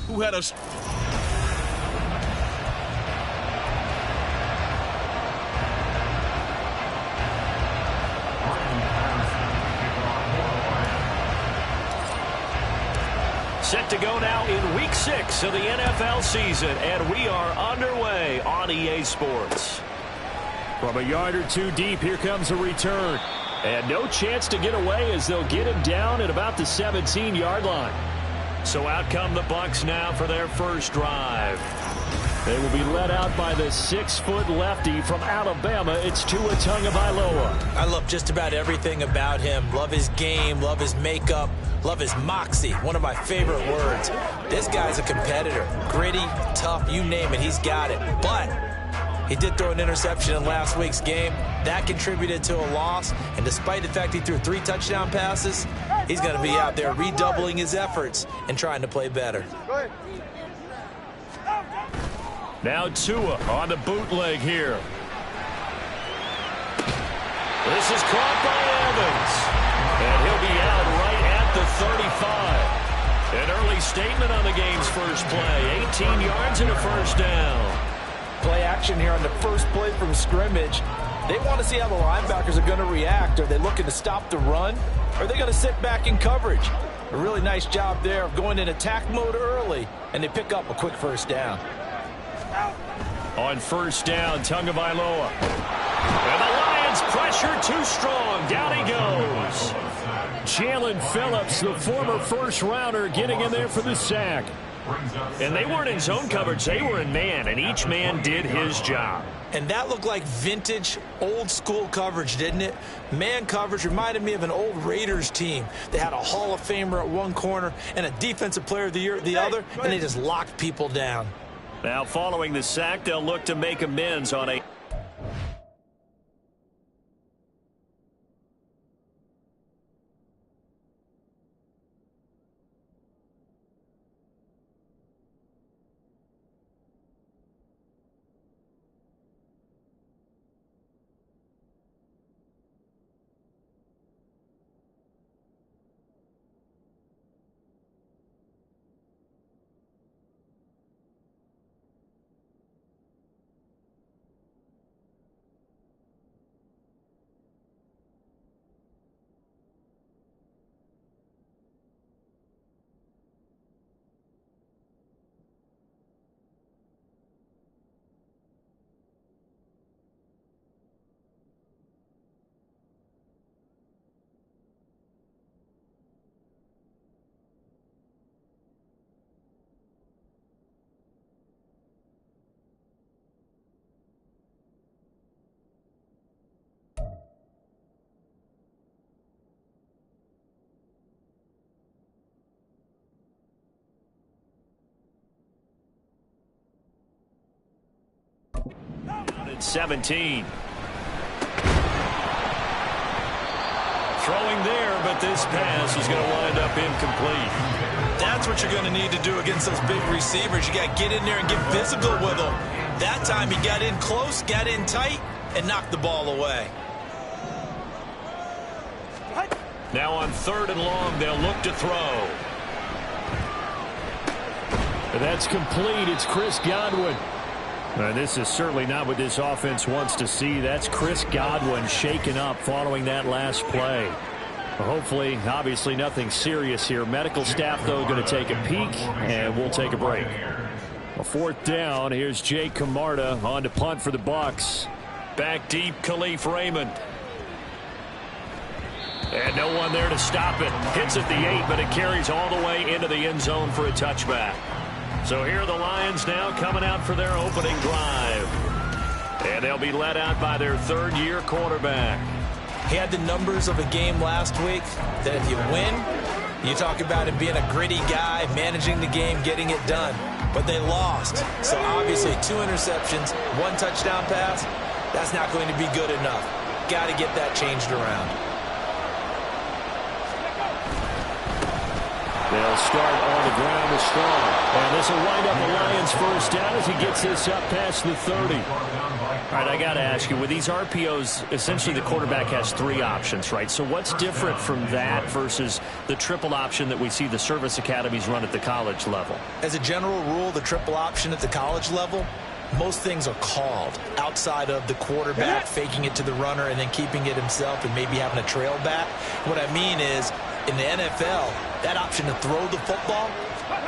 who had us. Set to go now in Week 6 of the NFL season, and we are underway on EA Sports. From a yard or two deep, here comes a return. And no chance to get away as they'll get him down at about the 17-yard line. So out come the Bucs now for their first drive. They will be led out by the 6-foot lefty from Alabama. It's Tua Tagovailoa. I love just about everything about him. Love his game, love his makeup, love his moxie. One of my favorite words. This guy's a competitor. Gritty, tough, you name it, he's got it. But he did throw an interception in last week's game. That contributed to a loss. And despite the fact he threw 3 touchdown passes, he's going to be out there redoubling his efforts and trying to play better. Now Tua on the bootleg here. This is caught by Evans. And he'll be out right at the 35. An early statement on the game's first play. 18 yards and a first down. Play action here on the first play from scrimmage. They want to see how the linebackers are going to react. Are they looking to stop the run? Or are they going to sit back in coverage? A really nice job there of going in attack mode early, and they pick up a quick first down. On first down, Tagovailoa. And the Lions pressure too strong. Down he goes. Jalen Phillips, the former first-rounder, getting in there for the sack. And they weren't in zone coverage. They were in man, and each man did his job. And that looked like vintage, old-school coverage, didn't it? Man coverage reminded me of an old Raiders team. They had a Hall of Famer at one corner and a Defensive Player of the Year at the other, and they just locked people down. Now, following the sack, they'll look to make amends on a... At 17. Throwing there, but this pass is going to wind up incomplete. That's what you're going to need to do against those big receivers. You got to get in there and get physical with them. That time he got in close, got in tight, and knocked the ball away. Now on 3rd and long, they'll look to throw. That's complete. It's Chris Godwin. This is certainly not what this offense wants to see. That's Chris Godwin shaken up following that last play. Hopefully, obviously nothing serious here. Medical staff, though, going to take a peek, and we'll take a break. A 4th down. Here's Jay Camarda on to punt for the Bucs. Back deep, Khalif Raymond. And no one there to stop it. Hits at the 8, but it carries all the way into the end zone for a touchback. So here are the Lions now coming out for their opening drive. And they'll be led out by their 3rd-year quarterback. He had the numbers of a game last week that if you win, you talk about him being a gritty guy, managing the game, getting it done. But they lost. So obviously 2 interceptions, 1 touchdown pass, that's not going to be good enough. Got to get that changed around. They'll start on the ground with Strong. And this will wind up the Lions' first down as he gets this up past the 30. All right, I got to ask you, with these RPOs, essentially the quarterback has 3 options, right? So what's different from that versus the triple option that we see the service academies run at the college level? As a general rule, the triple option at the college level, most things are called outside of the quarterback faking it to the runner and then keeping it himself and maybe having a trail back. What I mean is, in the NFL, that option to throw the football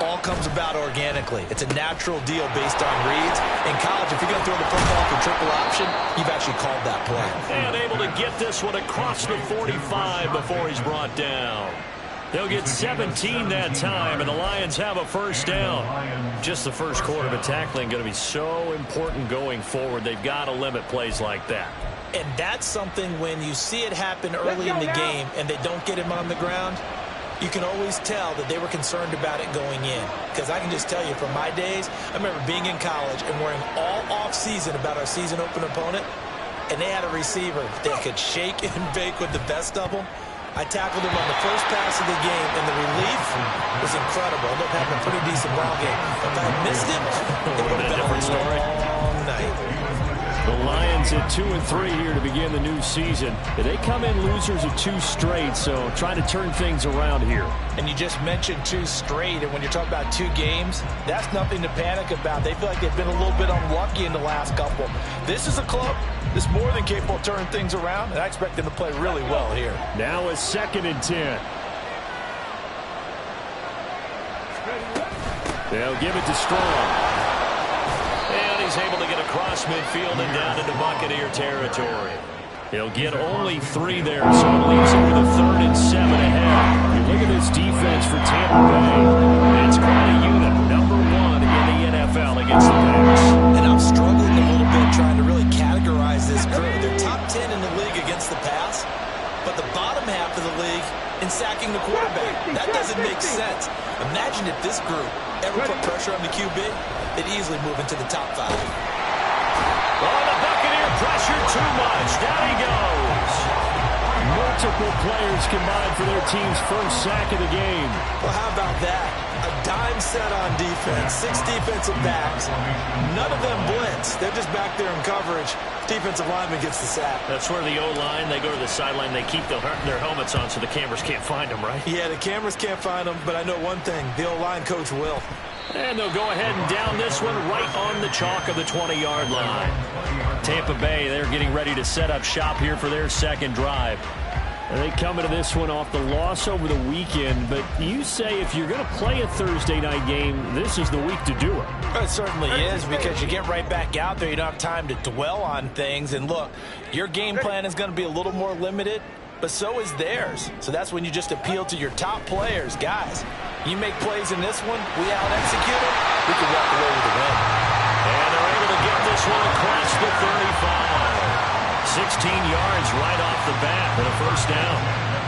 all comes about organically. It's a natural deal based on reads. In college, if you're going to throw the football for triple option, you've actually called that play. And able to get this one across the 45 before he's brought down. They'll get 17 that time, and the Lions have a first down. Just the first quarter, but tackling going to be so important going forward. They've got to limit plays like that. And that's something when you see it happen early in the game and they don't get him on the ground, you can always tell that they were concerned about it going in. Because I can just tell you from my days, I remember being in college and worrying all off-season about our season open opponent, and they had a receiver that could shake and bake with the best of them. I tackled him on the first pass of the game, and the relief was incredible. I ended up having a pretty decent ball game. If I had missed him, it would have been a long night. The Lions at 2-3 here to begin the new season. They come in losers of 2 straight, so trying to turn things around here. And you just mentioned 2 straight, and when you're talking about 2 games, that's nothing to panic about. They feel like they've been a little bit unlucky in the last couple. This is a club that's more than capable of turning things around, and I expect them to play really well here. Now a 2nd and 10. They'll give it to Strong. And he's able to get across midfield and down into Buccaneer territory. He'll get only 3 there, so it leaves him with a 3rd and 7 ahead. You look at this defense for Tampa Bay. It's quite a unit, number 1 in the NFL against the Bears. And I'm struggling a little bit trying to really categorize this crew. They're top 10 in the league against the pass, but the bottom half of the league in sacking the quarterback. That doesn't make sense. Imagine if this group ever put pressure on the QB, they'd easily move into the top 5. Oh, the Buccaneer pressure too much. Down he goes. Multiple players combined for their team's first sack of the game. Well, how about that? A dime set on defense, 6 defensive backs. None of them blitz. They're just back there in coverage. Defensive lineman gets the sack. That's where the O-line, they go to the sideline, they keep their helmets on so the cameras can't find them, right? Yeah, the cameras can't find them, but I know one thing. The O-line coach will. And they'll go ahead and down this one right on the chalk of the 20-yard line. Tampa Bay, they're getting ready to set up shop here for their 2nd drive. And they come into this one off the loss over the weekend, but you say if you're going to play a Thursday night game, this is the week to do it. It certainly is, because you get right back out there. You don't have time to dwell on things. And look, your game plan is going to be a little more limited, but so is theirs. So that's when you just appeal to your top players. Guys, you make plays in this one, we out-execute it, we can walk away with the win. And they're able to get this one across the 35. 16 yards right off the bat and a first down.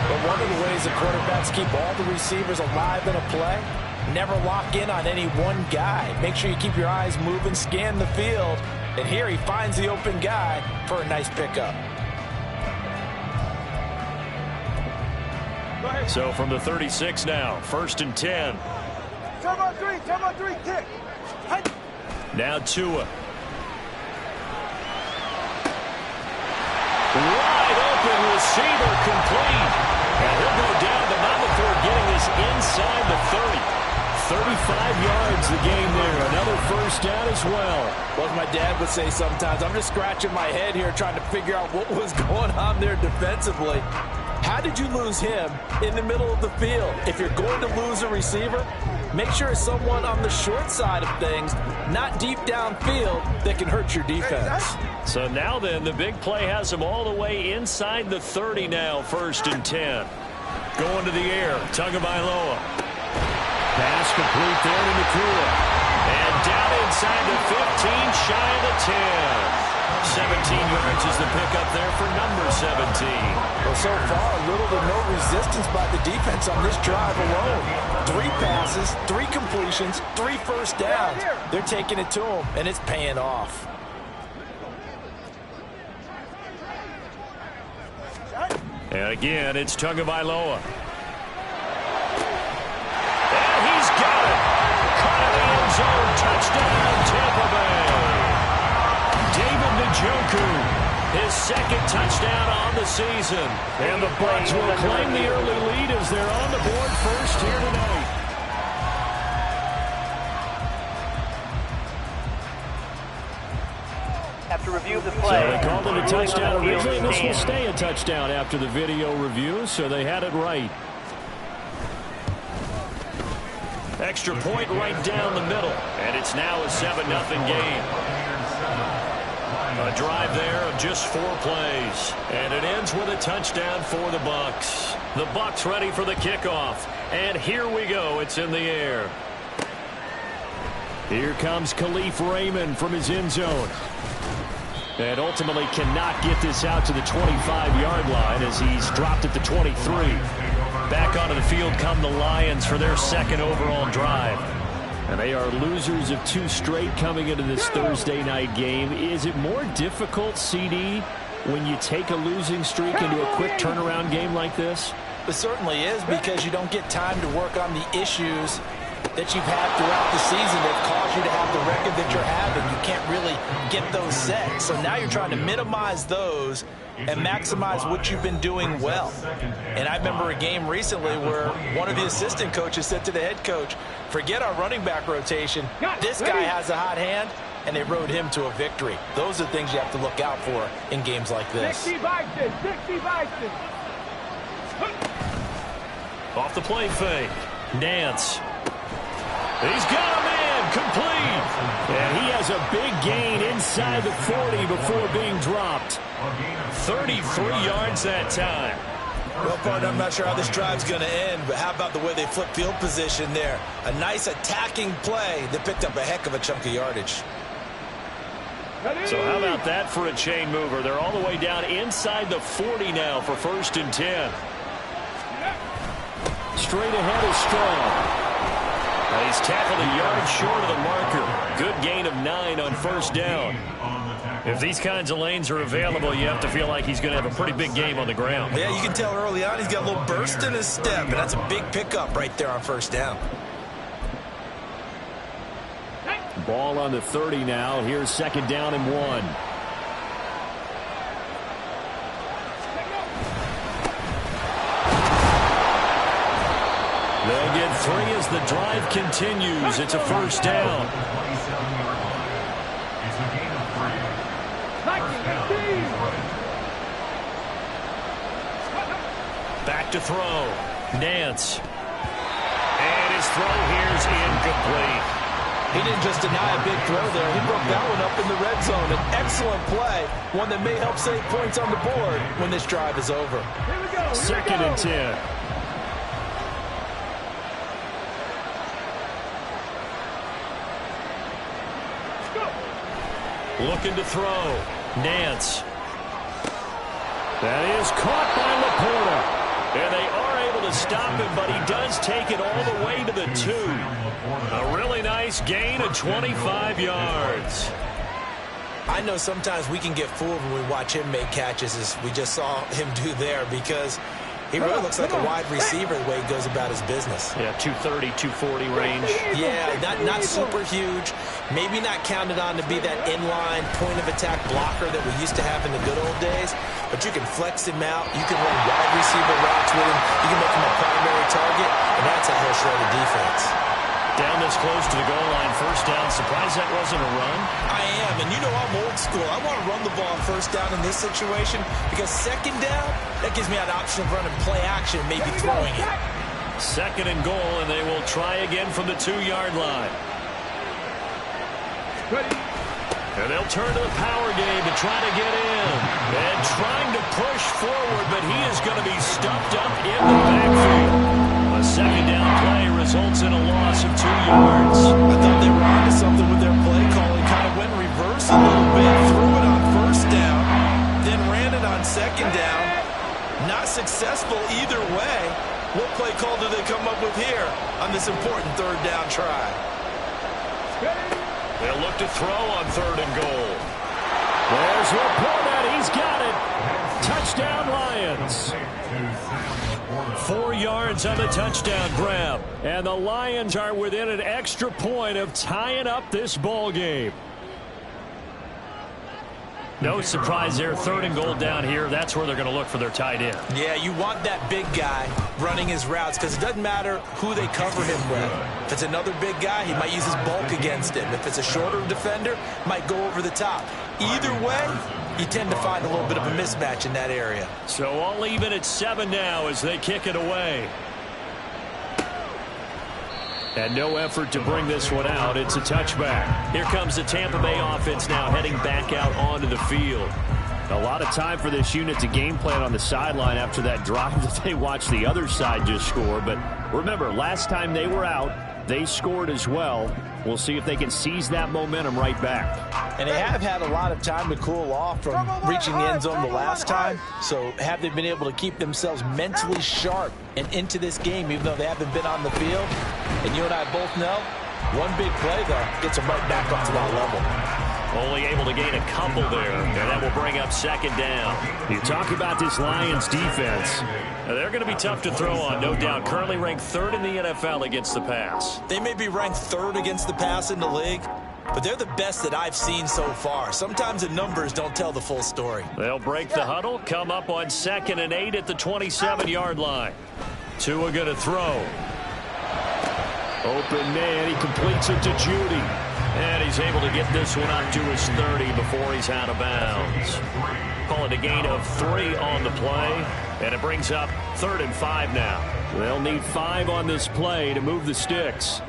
But one of the ways the quarterbacks keep all the receivers alive in a play, never lock in on any one guy. Make sure you keep your eyes moving, scan the field, and here he finds the open guy for a nice pickup. So from the 36 now, 1st and 10. Turn on 3, kick. Now Tua. Wide open receiver complete. And he'll go down, but not before getting this inside the 30. 35 yards the game there. Another first down as well. Well, as my dad would say sometimes, I'm just scratching my head here trying to figure out what was going on there defensively. How did you lose him in the middle of the field? If you're going to lose a receiver, make sure it's someone on the short side of things, not deep downfield, that can hurt your defense. So now then, the big play has him all the way inside the 30 now, 1st and 10. Going to the air, Tagovailoa. Pass complete there to Nakua. And down inside the 15, shy of the 10. 17 yards is the pickup there for number 17. Well, so far, little to no resistance by the defense on this drive alone. 3 passes, 3 completions, 3 first downs. They're taking it to him, and it's paying off. And again, it's Tagovailoa. his second touchdown on the season. And the Bucs will claim the early lead as they're on the board first here tonight. After review of the play. So they called it a touchdown originally, and this will stay a touchdown after the video review, so they had it right. Extra point right down the middle, and it's now a 7-0 game. A drive there of just 4 plays, and it ends with a touchdown for the Bucs. The Bucs ready for the kickoff, and here we go. It's in the air. Here comes Khalif Raymond from his end zone. And ultimately cannot get this out to the 25-yard line as he's dropped at the 23. Back onto the field come the Lions for their second overall drive. And they are losers of 2 straight coming into this Thursday night game. Is it more difficult, CD, when you take a losing streak into a quick turnaround game like this? It certainly is, because you don't get time to work on the issues that you've had throughout the season that caused you to have the record that you're having. You can't really get those set. So now you're trying to minimize those and maximize what you've been doing well. And I remember a game recently where one of the assistant coaches said to the head coach, forget our running back rotation. This guy has a hot hand, and they rode him to a victory. Those are things you have to look out for in games like this. 60 Vikings, 60 Vikings. Off the play fake. Nance. He's got a man complete. And he has a big gain inside the 40 before being dropped. 33 yards that time. Well, partner, I'm not sure how this drive's going to end, but how about the way they flip field position there? A nice attacking play that picked up a heck of a chunk of yardage. So how about that for a chain mover? They're all the way down inside the 40 now for 1st and 10. Straight ahead is Strong. He's tackled a yard short of the marker. Good gain of 9 on 1st down. If these kinds of lanes are available, you have to feel like he's going to have a pretty big game on the ground. Yeah, you can tell early on he's got a little burst in his step, and that's a big pickup right there on 1st down. Ball on the 30 now. Here's 2nd down and 1. They'll get 3 as the drive continues. It's a 1st down. Back to throw. Nance. And his throw here's incomplete. He didn't just deny a big throw there. He broke that one up in the red zone. An excellent play. One that may help save points on the board when this drive is over. 2nd and 10. Looking to throw. Nance. That is caught by Laporta. And they are able to stop him, but he does take it all the way to the 2. A really nice gain of 25 yards. I know sometimes we can get fooled when we watch him make catches, as we just saw him do there, because he really looks like a wide receiver the way he goes about his business. Yeah, 230, 240 range. Yeah, not super huge. Maybe not counted on to be that inline point-of-attack blocker that we used to have in the good old days, but you can flex him out. You can run wide receiver routes with him. You can make him a primary target, and that's how he'll shred the defense. Down this close to the goal line, 1st down. Surprised that wasn't a run? I am, and you know I'm old school. I want to run the ball on 1st down in this situation, because 2nd down, that gives me an option of running play action, maybe throwing it. 2nd and goal, and they will try again from the 2-yard line. And they'll turn to the power game to try to get in. And trying to push forward, but he is going to be stuffed up in the backfield. A 2nd down play results in a loss of 2 yards. I thought they were onto something with their play calling. Kind of went in reverse a little bit, threw it on 1st down, then ran it on 2nd down. Not successful either way. What play call do they come up with here on this important 3rd down try? They'll look to throw on 3rd and goal. There's Laporta. He's got it. Touchdown, Lions. 4 yards on the touchdown grab. And the Lions are within an extra point of tying up this ball game. No surprise there. 3rd and goal down here. That's where they're going to look for their tight end. Yeah, you want that big guy running his routes because it doesn't matter who they cover him with. If it's another big guy, he might use his bulk against him. If it's a shorter defender, might go over the top. Either way, you tend to find a little bit of a mismatch in that area. So all even at 7 now as they kick it away. And no effort to bring this one out. It's a touchback. Here comes the Tampa Bay offense now heading back out onto the field. A lot of time for this unit to game plan on the sideline after that drive that they watched the other side just score. But remember, last time they were out, they scored as well. We'll see if they can seize that momentum right back. And they have had a lot of time to cool off from reaching the end zone the last time. So have they been able to keep themselves mentally sharp and into this game, even though they haven't been on the field? And you and I both know, one big play, though, gets them right back up to that level. Only able to gain a couple there, and that will bring up 2nd down. You talk about this Lions defense. They're going to be tough to throw on, no doubt. Currently ranked 3rd in the NFL against the pass. They may be ranked 3rd against the pass in the league, but they're the best that I've seen so far. Sometimes the numbers don't tell the full story. They'll break the huddle, come up on 2nd and 8 at the 27-yard line. Tua going to throw. Open man, he completes it to Judy. And he's able to get this one up to his 30 before he's out of bounds. Call it a gain of 3 on the play, and it brings up 3rd and 5 now. They'll need 5 on this play to move the sticks.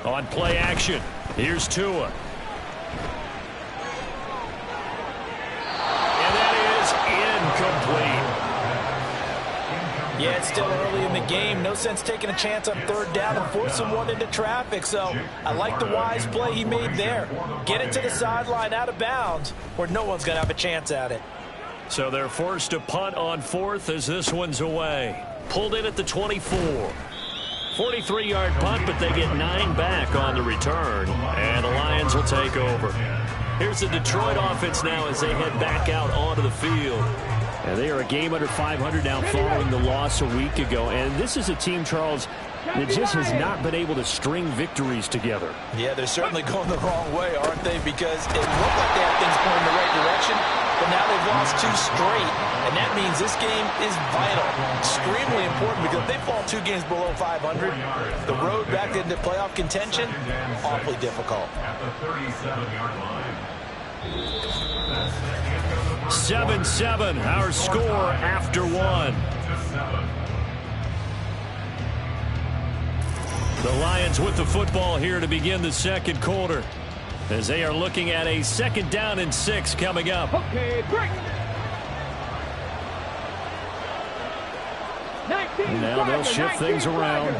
On play action, here's Tua. And that is incomplete. Yeah, it's still early in the game. No sense taking a chance on 3rd down and forcing one into traffic. So I like the wise play he made there. Get it to the sideline out of bounds where no one's going to have a chance at it. So they're forced to punt on 4th as this one's away. Pulled in at the 24. 43-yard punt, but they get 9 back on the return. And the Lions will take over. Here's the Detroit offense now as they head back out onto the field. And they are a game under 500 now following the loss a week ago. And this is a team, Charles, that just has not been able to string victories together. Yeah, they're certainly going the wrong way, aren't they? Because it looked like they had things going in the right direction, but now they've lost 2 straight. And that means this game is vital, extremely important, because if they fall 2 games below 500, the road back into playoff contention, awfully difficult. 7-7, our score after 1. The Lions with the football here to begin the 2nd quarter, as they are looking at a 2nd down and 6 coming up. Okay, break. Now they'll shift things around.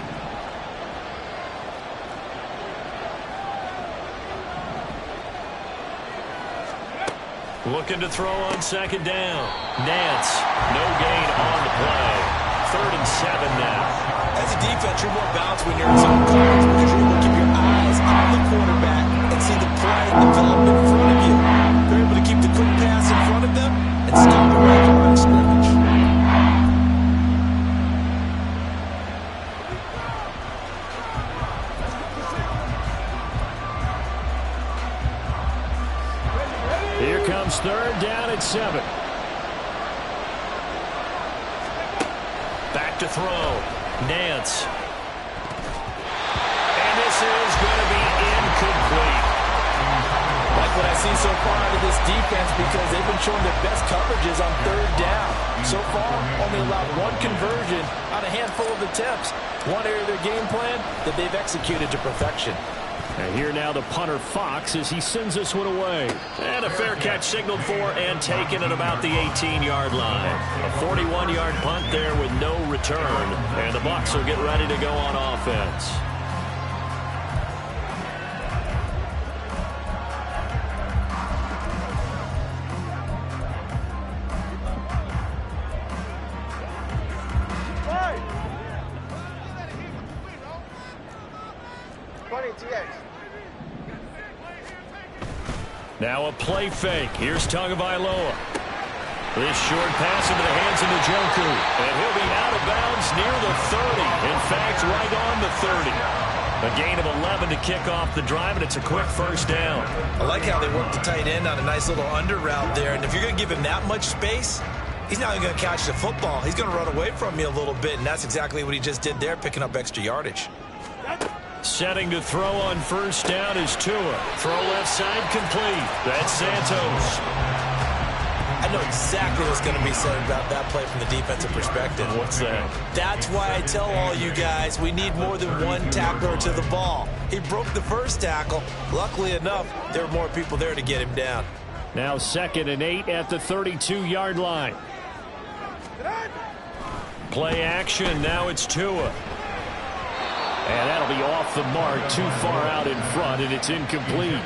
Looking to throw on 2nd down. Nance, no gain on the play. 3rd and 7 now. As a defense, you're more balanced when you're in zone coverage because you're able to keep your eyes on the quarterback and see the play develop in front of you. They're able to keep the quick pass in front of them and stop the right line of scrimmage. Here comes 3rd down at 7. Back to throw. Nance. And this is going to be incomplete. Like what I see so far out of this defense, because they've been showing their best coverages on 3rd down. So far, only allowed 1 conversion on a handful of attempts. One area of their game plan that they've executed to perfection. And here now the punter Fox as he sends this one away. And a fair catch signaled for and taken at about the 18-yard line. A 41-yard punt there with no return. And the Bucs will get ready to go on offense. Now a play fake. Here's Tagovailoa. This short pass into the hands of Njoku. And he'll be out of bounds near the 30. In fact, right on the 30. A gain of 11 to kick off the drive, and it's a quick first down. I like how they work the tight end on a nice little under route there. And if you're going to give him that much space, he's not even going to catch the football. He's going to run away from you a little bit, and that's exactly what he just did there, picking up extra yardage. Setting to throw on first down is Tua. Throw left side complete. That's Santos. I know exactly what's going to be said about that play from the defensive perspective. What's that? That's why I tell all you guys we need more than one tackler to the ball. He broke the first tackle. Luckily enough, there were more people there to get him down. Now 2nd and 8 at the 32-yard line. Play action. Now it's Tua. And that'll be off the mark, too far out in front, and it's incomplete.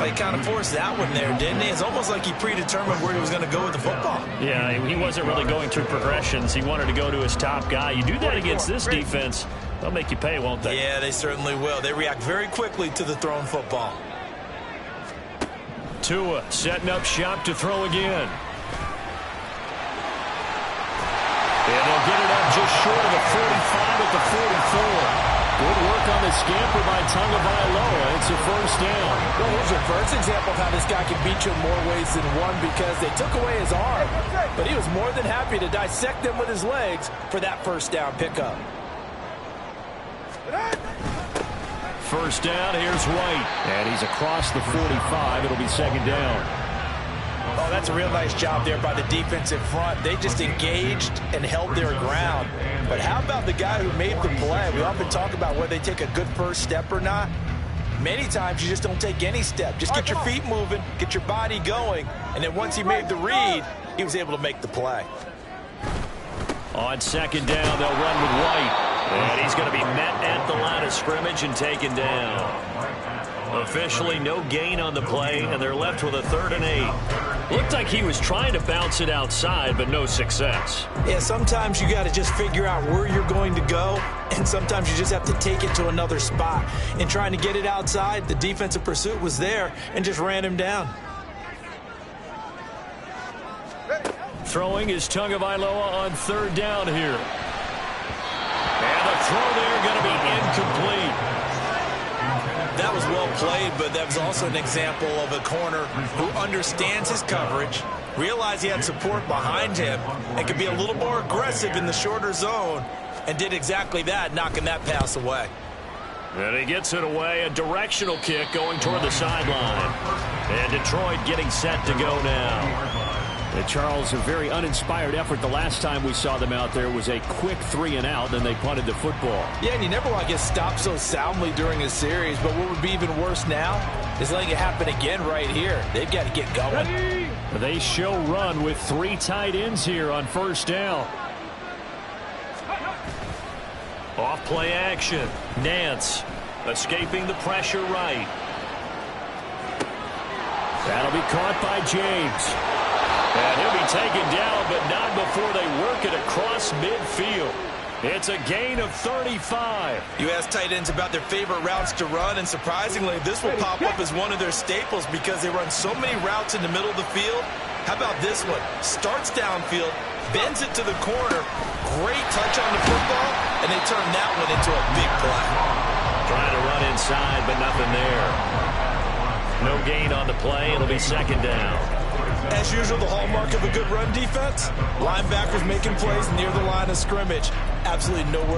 He kind of forced that one there, didn't he? It's almost like he predetermined where he was going to go with the football. Yeah, he wasn't really going through progressions. He wanted to go to his top guy. You do that against this defense, they'll make you pay, won't they? Yeah, they certainly will. They react very quickly to the thrown football. Tua setting up shop to throw again. And they'll get it up just short of the 45 at the 44. Good work on the scamper by Tagovailoa. It's a first down. Well, here's your first example of how this guy can beat you in more ways than one, because they took away his arm, but he was more than happy to dissect them with his legs for that first down pickup. First down, here's White. And he's across the 45. It'll be 2nd down. Oh, that's a real nice job there by the defensive front. They just engaged and held their ground. But how about the guy who made the play? We often talk about whether they take a good first step or not. Many times you just don't take any step. Just get your feet moving, get your body going, and then once he made the read, he was able to make the play. On 2nd down, they'll run with White. And he's going to be met at the line of scrimmage and taken down. Officially no gain on the play, and they're left with a 3rd and 8. Looked like he was trying to bounce it outside, but no success. Yeah, sometimes you got to just figure out where you're going to go, and sometimes you just have to take it to another spot. In trying to get it outside, the defensive pursuit was there and just ran him down. Throwing is Tagovailoa on 3rd down here. And the throw there going to be incomplete. That was well played, but that was also an example of a corner who understands his coverage, realized he had support behind him, and could be a little more aggressive in the shorter zone, and did exactly that, knocking that pass away. And he gets it away, a directional kick going toward the sideline. And Detroit getting set to go now. And Charles, a very uninspired effort. The last time we saw them out there was a quick 3 and out, then they punted the football. Yeah, and you never want to get stopped so soundly during a series, but what would be even worse now is letting it happen again right here. They've got to get going. They show run with 3 tight ends here on first down. Off play action. Nance escaping the pressure right. That'll be caught by James. And he'll be taken down, but not before they work it across midfield. It's a gain of 35. You ask tight ends about their favorite routes to run, and surprisingly, this will pop up as one of their staples because they run so many routes in the middle of the field. How about this one? Starts downfield, bends it to the corner, great touch on the football, and they turn that one into a big play. Trying to run inside, but nothing there. No gain on the play. It'll be 2nd down. As usual, the hallmark of a good run defense, linebackers making plays near the line of scrimmage. Absolutely nowhere